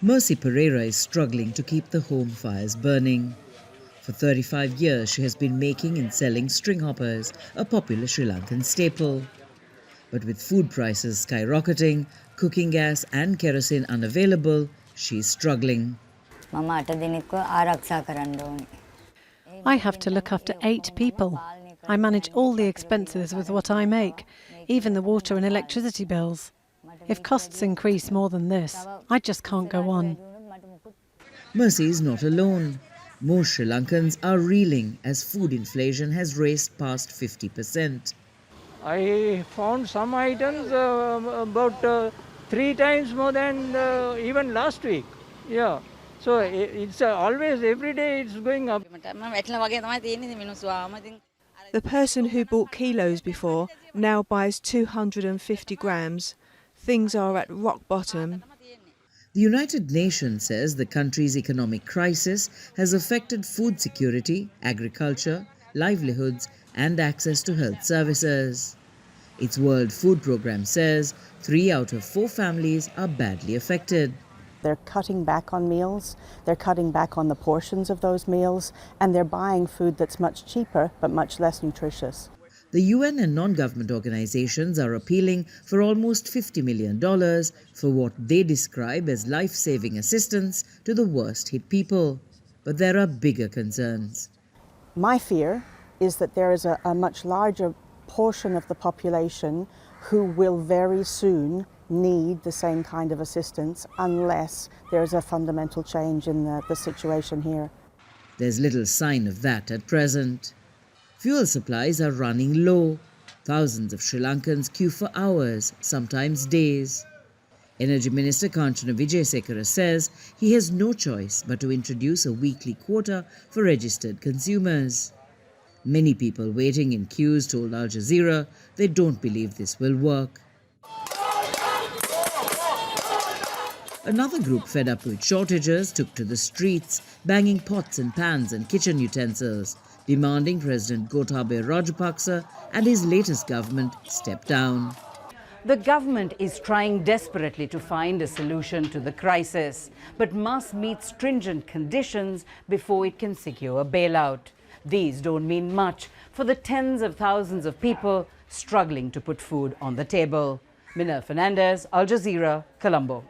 Mercy Pereira is struggling to keep the home fires burning. For 35 years, she has been making and selling string hoppers, a popular Sri Lankan staple. But with food prices skyrocketing, cooking gas and kerosene unavailable, she is struggling. I have to look after 8 people. I manage all the expenses with what I make, even the water and electricity bills. If costs increase more than this, I just can't go on. Mercy is not alone. Most Sri Lankans are reeling as food inflation has raced past 50%. I found some items about 3 times more than even last week. Yeah. So it's always, every day it's going up. The person who bought kilos before now buys 250 grams. Things are at rock bottom. The United Nations says the country's economic crisis has affected food security, agriculture, livelihoods and access to health services. Its World Food Programme says 3 out of 4 families are badly affected. They're cutting back on meals, they're cutting back on the portions of those meals, and they're buying food that's much cheaper but much less nutritious. The UN and non-government organizations are appealing for almost $50 million for what they describe as life-saving assistance to the worst-hit people. But there are bigger concerns. My fear is that there is a much larger portion of the population who will very soon need the same kind of assistance unless there's a fundamental change in the situation here. There's little sign of that at present. Fuel supplies are running low. Thousands of Sri Lankans queue for hours, sometimes days. Energy Minister Kanchana Wijesekara says he has no choice but to introduce a weekly quota for registered consumers. Many people waiting in queues told Al Jazeera they don't believe this will work. Another group fed up with shortages took to the streets, banging pots and pans and kitchen utensils, demanding President Gotabaya Rajapaksa and his latest government step down. The government is trying desperately to find a solution to the crisis, but must meet stringent conditions before it can secure a bailout. These don't mean much for the tens of thousands of people struggling to put food on the table. Minelle Fernandez, Al Jazeera, Colombo.